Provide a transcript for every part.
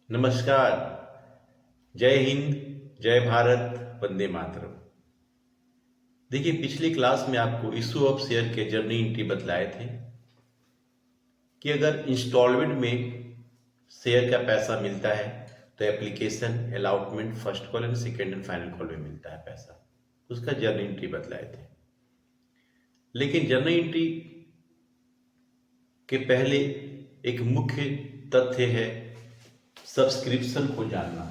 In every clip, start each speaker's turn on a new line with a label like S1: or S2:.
S1: नमस्कार। जय हिंद, जय भारत, वंदे मातरम। देखिए, पिछली क्लास में आपको इशू ऑफ शेयर के जर्नी एंट्री बतलाए थे कि अगर इंस्टॉलमेंट में शेयर का पैसा मिलता है तो application, allotment, first call and second and final call में मिलता है पैसा। उसका जर्नी एंट्री बतलाए थे। लेकिन जर्नी एंट्री के पहले एक मुख्य तथ्य है सब्सक्रिप्शन को जानना।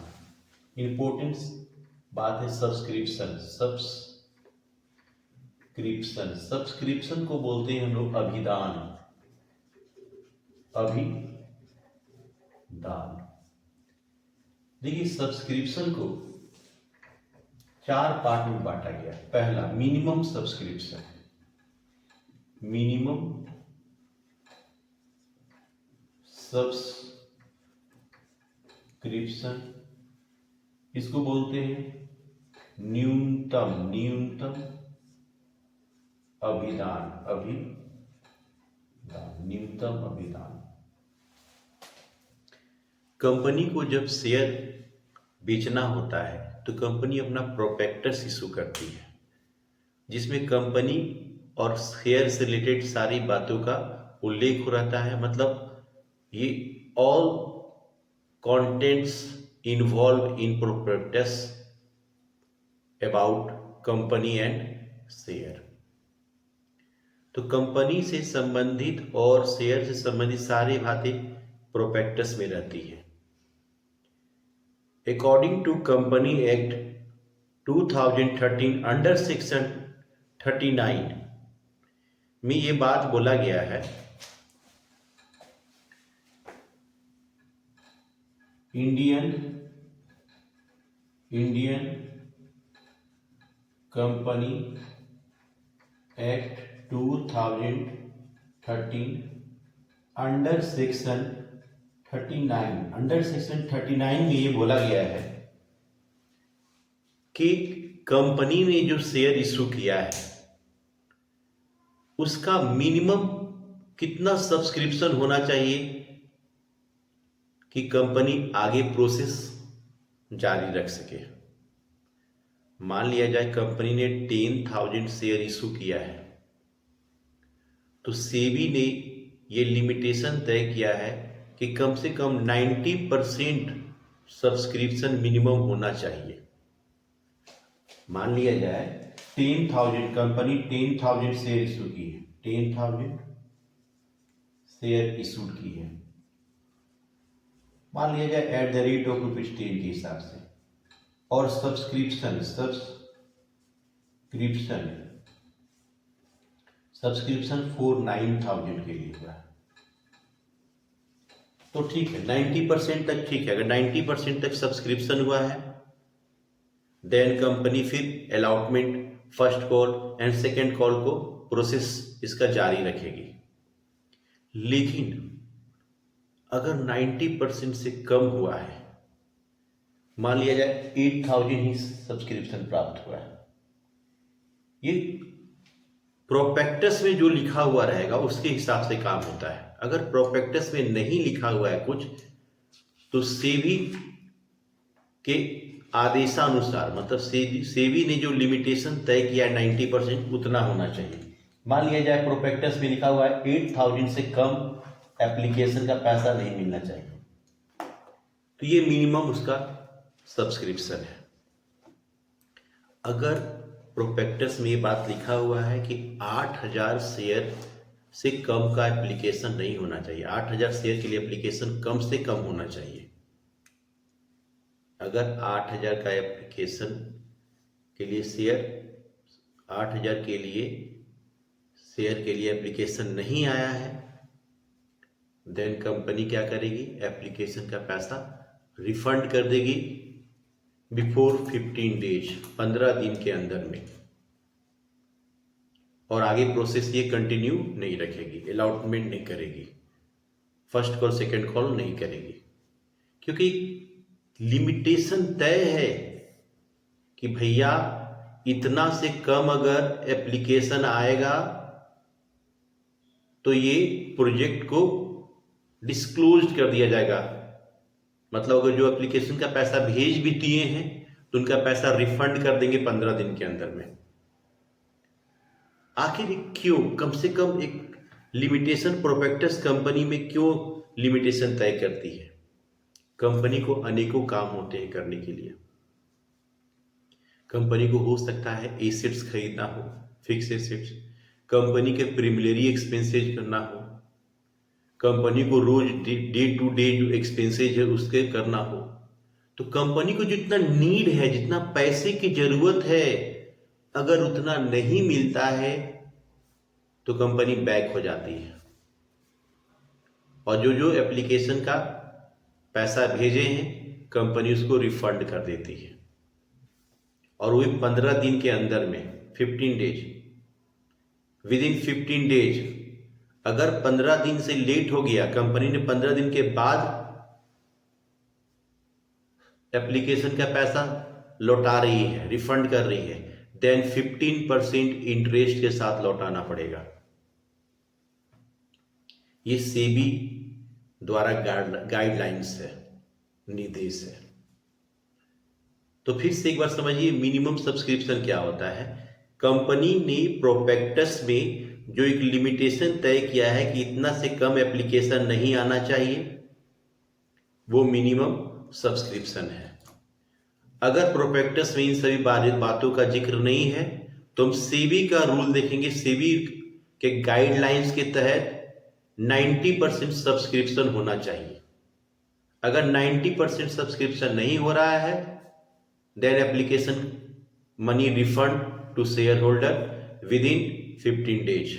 S1: इंपॉर्टेंस बात है सब्सक्रिप्शन को बोलते हैं हम लोग अभिदान। देखिए, सब्सक्रिप्शन को 4 पार्ट में बांटा गया। पहला, मिनिमम सब्सक्रिप्शन। इसको बोलते हैं न्यूनतम अभिदान। कंपनी को जब शेयर बेचना होता है तो कंपनी अपना प्रोस्पेक्टस इशू करती है, जिसमें कंपनी और शेयर से रिलेटेड सारी बातों का उल्लेख हो रहता है। मतलब ये all contents involve in prospectus about company and share. तो कंपनी से संबंधित और शेयर से संबंधित सारी बातें प्रोस्पेक्टस में रहती है। According to company act 2013 under section 39 में ये बात बोला गया है, Indian company act 2013 under section 39 में ये बोला गया है कि कंपनी ने जो शेयर इशू किया है उसका मिनिमम कितना सब्सक्रिप्शन होना चाहिए कि कंपनी आगे प्रोसेस जारी रख सके। मान लिया जाए कंपनी ने 10,000 शेयर इशू किया है, तो सेबी ने ये लिमिटेशन तय किया है कि कम से कम 90% सब्सक्रिप्शन मिनिमम होना चाहिए। मान लिया जाए 10,000 कंपनी 10,000 शेयर इशू की है, 10,000 शेयर इशू की है, मान लिया जाए एट द रेट ऑफ ₹10 के हिसाब से, और सब्सक्रिप्शन 9,000 के लिए हुआ, तो ठीक है, 90% तक ठीक है। अगर 90% तक सब्सक्रिप्शन हुआ है देन कंपनी फिर allotment, first call and second call को प्रोसेस इसका जारी रखेगी। लेकिन अगर 90% से कम हुआ है, मान लिया जाए 8,000 ही सब्सक्रिप्शन प्राप्त हुआ है, ये प्रोस्पेक्टस में जो लिखा हुआ रहेगा उसके हिसाब से काम होता है। अगर प्रोस्पेक्टस में नहीं लिखा हुआ है कुछ, तो सेबी के आदेशानुसार, मतलब सेबी ने जो लिमिटेशन तय किया है 90% उतना होना चाहिए। मान लिया जाए प्रोस्पेक्टस में लिखा हुआ है 8,000 से कम एप्लीकेशन का पैसा नहीं मिलना चाहिए, तो ये मिनिमम उसका सब्सक्रिप्शन है। अगर प्रोस्पेक्टस में ये बात लिखा हुआ है कि 8,000 शेयर से कम का एप्लीकेशन नहीं होना चाहिए, 8,000 शेयर के लिए एप्लीकेशन कम से कम होना चाहिए। अगर 8,000 का एप्लीकेशन के लिए शेयर 8,000 के लिए शेयर के लिए एप्लीकेशन नहीं आया है, देन कंपनी क्या करेगी, एप्लीकेशन का पैसा रिफंड कर देगी बिफोर 15 डेज, 15 दिन के अंदर में, और आगे प्रोसेस ये कंटिन्यू नहीं रखेगी, अलॉटमेंट नहीं करेगी, फर्स्ट कॉल सेकंड कॉल नहीं करेगी, क्योंकि लिमिटेशन तय है कि भैया इतना से कम अगर एप्लीकेशन आएगा तो ये प्रोजेक्ट को डिस्क्लोज कर दिया जाएगा मतलब अगर जो एप्लीकेशन का पैसा भेज भी दिए हैं तो उनका पैसा रिफंड कर देंगे 15 दिन के अंदर में। आखिर क्यों? कम से कम एक लिमिटेशन प्रोस्पेक्टस कंपनी में क्यों लिमिटेशन तय करती है? कंपनी को अनेकों काम होते हैं करने के लिए। कंपनी को हो सकता है एसेट्स खरीदना हो, फिक्स एसेट्स, कंपनी के प्रीमिलरी एक्सपेंसेज करना हो, कंपनी को रोज डे टू डे जो एक्सपेंसेज है उसके करना हो। तो कंपनी को जितना नीड है, जितना पैसे की जरूरत है, अगर उतना नहीं मिलता है तो कंपनी बैक हो जाती है और जो जो एप्लीकेशन का पैसा भेजे हैं कंपनी उसको रिफंड कर देती है। और वही 15 दिन के अंदर में, 15 डेज, विद इन 15 डेज, अगर 15 दिन से लेट हो गया, कंपनी ने 15 दिन के बाद एप्लीकेशन का पैसा लौटा रही है, रिफंड कर रही है, देन 15% इंटरेस्ट के साथ लौटाना पड़ेगा। ये सेबी द्वारा गाइडलाइंस है, निर्देश है। तो फिर से एक बार समझिए मिनिमम सब्सक्रिप्शन क्या होता है। कंपनी ने प्रोस्पेक्टस में जो एक लिमिटेशन तय किया है कि इतना से कम एप्लीकेशन नहीं आना चाहिए, वो मिनिमम सब्सक्रिप्शन है। अगर प्रोस्पेक्टस में इन सभी बातों का जिक्र नहीं है तो हम सेबी का रूल देखेंगे। सेबी के गाइडलाइंस के तहत 90% सब्सक्रिप्शन होना चाहिए। अगर 90% सब्सक्रिप्शन नहीं हो रहा है then application money refund to shareholder within 15 days,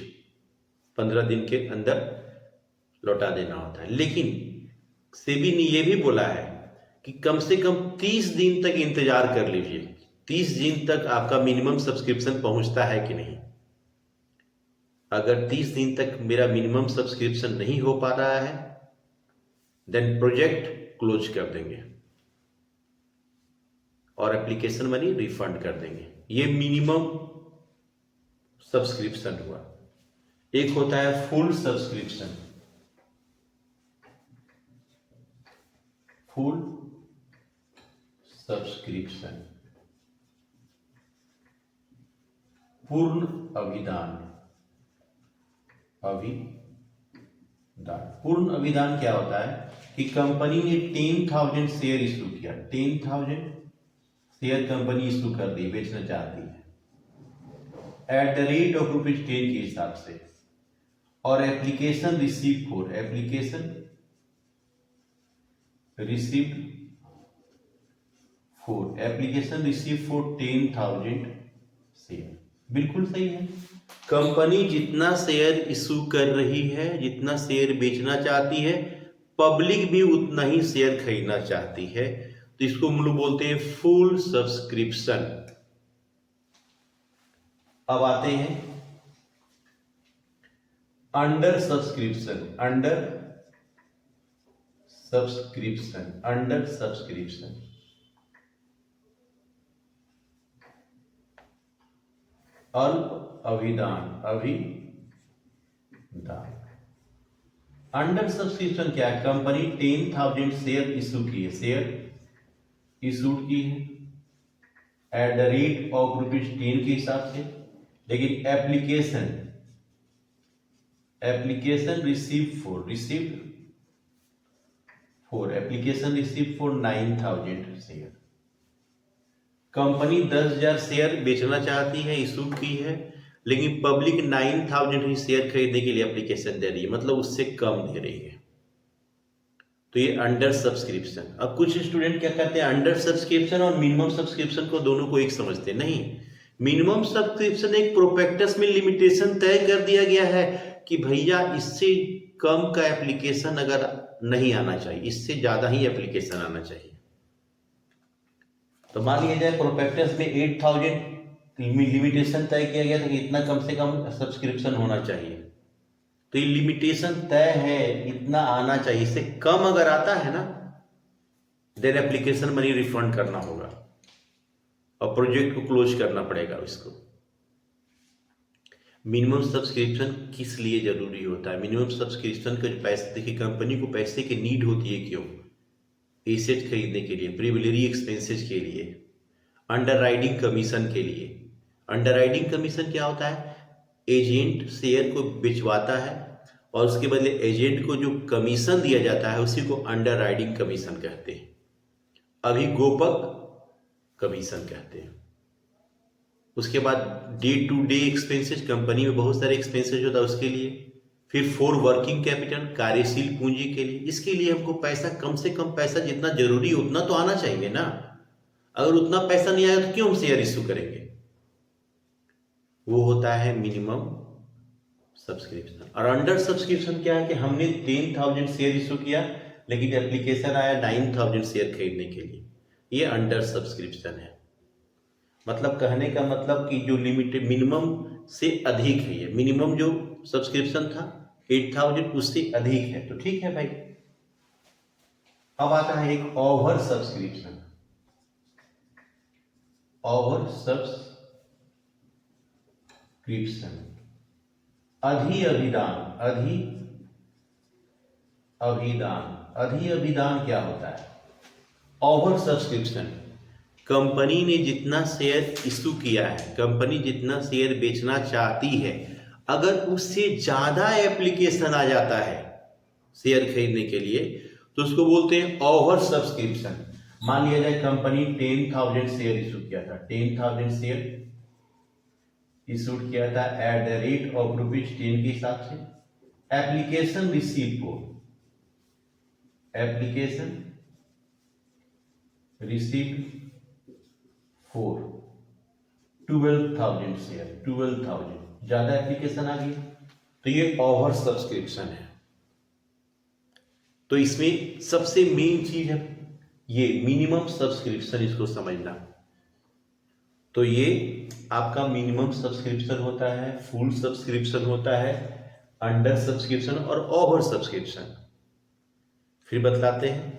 S1: 15 दिन के अंदर लौटा देना होता है। लेकिन सेबी ने यह भी बोला है कि कम से कम 30 दिन तक इंतजार कर लीजिए, 30 दिन तक आपका मिनिमम सब्सक्रिप्शन पहुंचता है कि नहीं। अगर 30 दिन तक मेरा मिनिमम सब्सक्रिप्शन नहीं हो पा रहा है देन प्रोजेक्ट क्लोज कर देंगे और एप्लीकेशन मनी रिफंड कर देंगे। ये मिनिमम सब्सक्रिप्शन हुआ। एक होता है फुल सब्सक्रिप्शन। फुल सब्सक्रिप्शन, पूर्ण अभिदान। पूर्ण अभिदान क्या होता है कि कंपनी ने 10,000 शेयर इशू किया, 10,000 शेयर कंपनी इशू कर दी, बेचना चाहती है एट द रेट ऑफ ₹10 के हिसाब से, और application receive for, application received for, application receive for 10,000 share. बिल्कुल सही है। कंपनी जितना शेयर इशू कर रही है, जितना शेयर बेचना चाहती है, पब्लिक भी उतना ही शेयर खरीदना चाहती है, तो इसको हम लोग बोलते हैं फुल सब्सक्रिप्शन। अब आते हैं under subscription. Under subscription, under subscription, अल्प अभिदान, अभिदान। अंडर सब्सक्रिप्शन क्या है? कंपनी 10,000 शेयर इशू की है, शेयर इशूड की है एट द रेट ऑफ ₹10 के हिसाब से, लेकिन application receive for 9,000 share. Company 10,000 share बेचना चाहती है, इशू की है, लेकिन पब्लिक 9,000 ही शेयर खरीदने के लिए एप्लीकेशन दे रही है, मतलब उससे कम दे रही है, तो ये अंडर सब्सक्रिप्शन। अब कुछ स्टूडेंट क्या करते हैं, अंडर सब्सक्रिप्शन और मिनिमम सब्सक्रिप्शन को दोनों को एक समझते नहीं। मिनिमम सब्सक्रिप्शन एक प्रोस्पेक्टस में लिमिटेशन तय कर दिया गया है कि भैया इससे कम का एप्लीकेशन अगर नहीं आना चाहिए, इससे ज्यादा ही एप्लीकेशन आना चाहिए। तो मान लिया जाए प्रोस्पेक्टस में 8,000 लिमिटेशन तय किया गया था कि इतना कम से कम सब्सक्रिप्शन होना चाहिए, तो ये लिमिटेशन तय है, इतना आना चाहिए, इससे कम अगर आता है ना देन एप्लीकेशन मनी रिफंड करना होगा और प्रोजेक्ट को क्लोज करना पड़ेगा इसको। मिनिमम सब्सक्रिप्शन किस लिए जरूरी होता है? मिनिमम सब्सक्रिप्शन का जो पैसे, देखिए कंपनी को पैसे की नीड होती है, क्यों? एसेट खरीदने के लिए, प्रिविलेरी एक्सपेंसेस के लिए, अंडरराइडिंग कमीशन के लिए। अंडरराइडिंग कमीशन क्या होता है? एजेंट शेयर को बिचवाता है और उसके बदले एजेंट को जो कमीशन दिया जाता है उसी को अंडरराइडिंग कमीशन कहते हैं, अभिगोपक कमीशन कहते हैं। उसके बाद day to day expenses, company में बहुत सारे एक्सपेंसेस होता है उसके लिए। फिर फॉर वर्किंग कैपिटल, कार्यशील पूंजी के लिए। इसके लिए हमको पैसा, कम से कम पैसा जितना जरूरी है उतना तो आना चाहिए ना। अगर उतना पैसा नहीं आया तो क्यों हम शेयर इश्यू करेंगे? वो होता है मिनिमम सब्सक्रिप्शन। और अंडर सब्सक्रिप्शन क्या है कि हमने 10,000 शेयर इशू किया लेकिन एप्लीकेशन आया 9,000 शेयर खरीदने के लिए, ये अंडर सब्सक्रिप्शन है। मतलब कहने का मतलब कि जो लिमिटेड मिनिमम से अधिक है, ये मिनिमम जो सब्सक्रिप्शन था 8,000 उससे अधिक है तो ठीक है भाई। अब आता है एक ओवर सब्सक्रिप्शन। ओवर सब्सक्रिप्शन, अधिअभिदान क्या होता है? ओवर सब्सक्रिप्शन, कंपनी ने जितना शेयर इशू किया है, कंपनी जितना शेयर बेचना चाहती है, अगर उससे ज्यादा एप्लीकेशन आ जाता है शेयर खरीदने के लिए तो उसको बोलते हैं ओवर सब्सक्रिप्शन। मान लिया जाए कंपनी 10,000 शेयर इशू किया था, 10,000 शेयर इशूड किया था एट द रेट ऑफ ₹10 के हिसाब से। एप्लीकेशन रिसीव को, एप्लीकेशन रिसीव फॉर 12,000 शेयर, 12,000 ज्यादा एप्लीकेशन आ गई तो ये ओवर सब्सक्रिप्शन है। तो इसमें सबसे मेन चीज है ये मिनिमम सब्सक्रिप्शन, इसको समझना। तो ये आपका मिनिमम सब्सक्रिप्शन होता है, फुल सब्सक्रिप्शन होता है, अंडर सब्सक्रिप्शन और ओवर सब्सक्रिप्शन। फिर बतलाते हैं।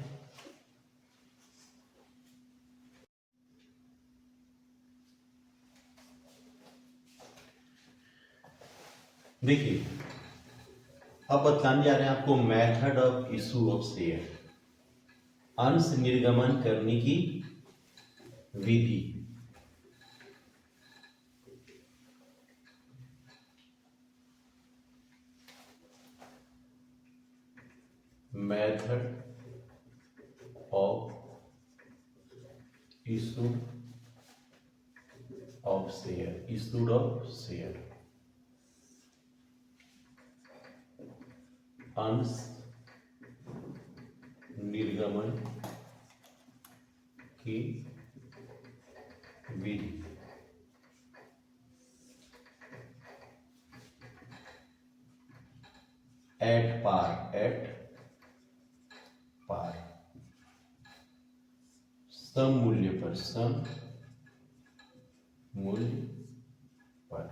S1: देखिए अब बतलाने जा रहे हैं आपको method of issue of share, अंश निर्गमन करने की विधि। Method of issue of share, issued of share, अंश निर्गमन की विधि। एट पार, सम मूल्य पर, सम मूल्य पर।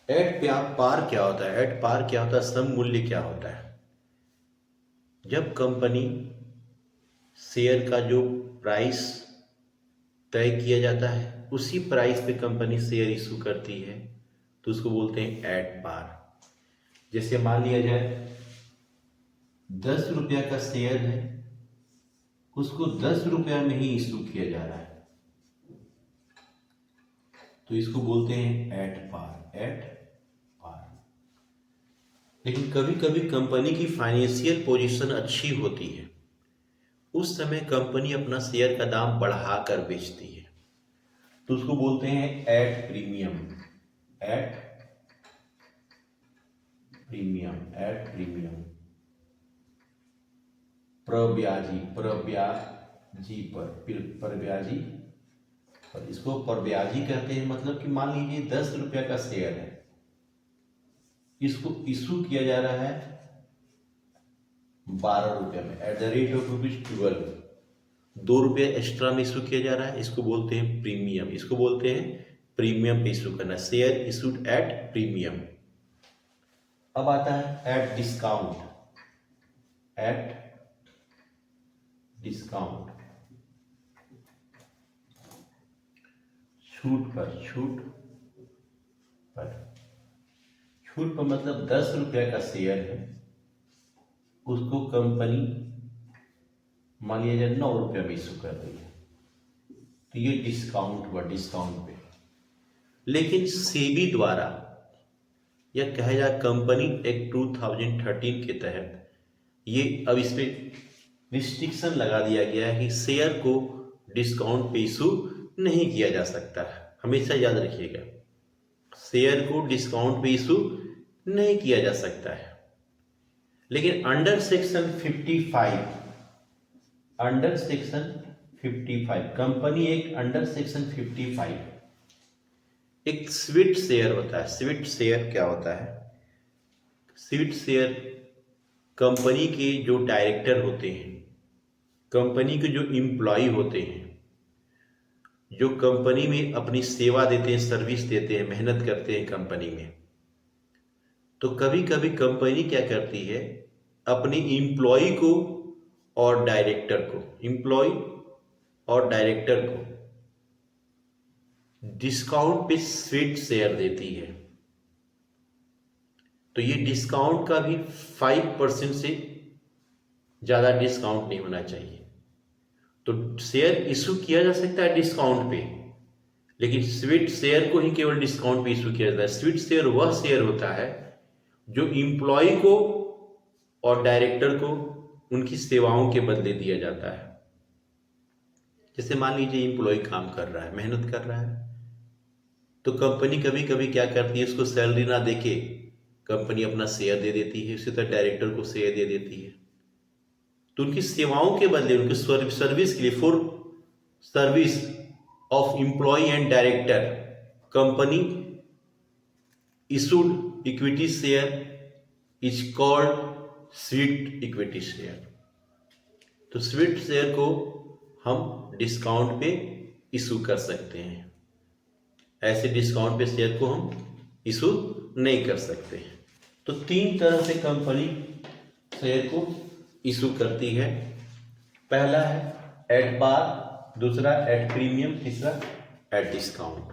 S1: एट पार क्या होता है? एट पार क्या होता है? सम मूल्य क्या होता है? जब कंपनी शेयर का जो प्राइस तय किया जाता है उसी प्राइस पे कंपनी शेयर इशू करती है तो उसको बोलते हैं एट पार। जैसे मान लिया जाए 10 रुपया का शेयर है, उसको 10 रुपया में ही इशू किया जा रहा है तो इसको बोलते हैं एट पार, एट पार। लेकिन कभी कभी कंपनी की फाइनेंशियल पोजीशन अच्छी होती है, उस समय कंपनी अपना शेयर का दाम बढ़ाकर बेचती है तो उसको बोलते हैं at premium, at premium, at premium. प्रब्याजी, प्रब्याजी परब्याजी पर, इसको परब्याजी कहते हैं। मतलब कि मान लीजिए 10 रुपया का शेयर है, इसको इशू किया जा रहा है 12 रुपये में एट द रेट ऑफ ₹12, 2 रुपये एक्स्ट्रा में इशू किया जा रहा है, इसको बोलते हैं प्रीमियम। इसको बोलते हैं प्रीमियम पे इशू करना, शेयर इशूड एट प्रीमियम। अब आता है एट डिस्काउंट, एट डिस्काउंट, छूट पर, छूट पर। छूट पर मतलब 10 रुपया का शेयर है, उसको कंपनी मान लिया जाए 9 रुपये में इशू कर रही है, तो ये डिस्काउंट हुआ, डिस्काउंट पे। लेकिन सेबी द्वारा या कहा जाए कंपनी एक्ट 2013 के तहत ये अब इस पे रिस्ट्रिक्शन लगा दिया गया है कि शेयर को डिस्काउंट पे इशू नहीं किया जा सकता है। हमेशा याद रखिएगा, शेयर को डिस्काउंट पे इशू नहीं किया जा सकता है। लेकिन under section 55 company act under section 55 एक स्वीट शेयर होता है। स्वीट शेयर क्या होता है? स्वीट शेयर कंपनी के जो डायरेक्टर होते हैं, कंपनी के जो एम्प्लॉय होते हैं, जो कंपनी में अपनी सेवा देते हैं, सर्विस देते हैं, मेहनत करते हैं कंपनी में, तो कभी कभी कंपनी क्या करती है, अपने एम्प्लॉय को और डायरेक्टर को डिस्काउंट पे स्वीट शेयर देती है। तो ये डिस्काउंट का भी 5% से ज़्यादा डिस्काउंट नहीं होना चाहिए। तो शेयर इशू किया जा सकता है डिस्काउंट पे, लेकिन स्वीट शेयर को ही केवल डिस्काउंट पे इशू किया जाता है। स्वीट शेयर वह शेयर होता है जो एम्प्लॉय को और डायरेक्टर को उनकी सेवाओं के बदले दिया जाता है। जैसे मान लीजिए एम्प्लॉय काम कर रहा है, मेहनत कर रहा है, तो कंपनी कभी कभी क्या करती है, उसको सैलरी ना देके कंपनी अपना शेयर दे देती है, उसी तरह डायरेक्टर को शेयर दे देती है। तो उनकी सेवाओं के बदले, उनकी सर्विस के लिए, for service of employ and director, company issued equity share is called sweet equity share. तो स्वीट शेयर को हम डिस्काउंट पे इशू कर सकते हैं, ऐसे डिस्काउंट पे शेयर को हम इशू नहीं कर सकते। तो 3 तरह से कंपनी शेयर को इशू करती है। पहला है एट पार, दूसरा एट प्रीमियम, तीसरा एट डिस्काउंट।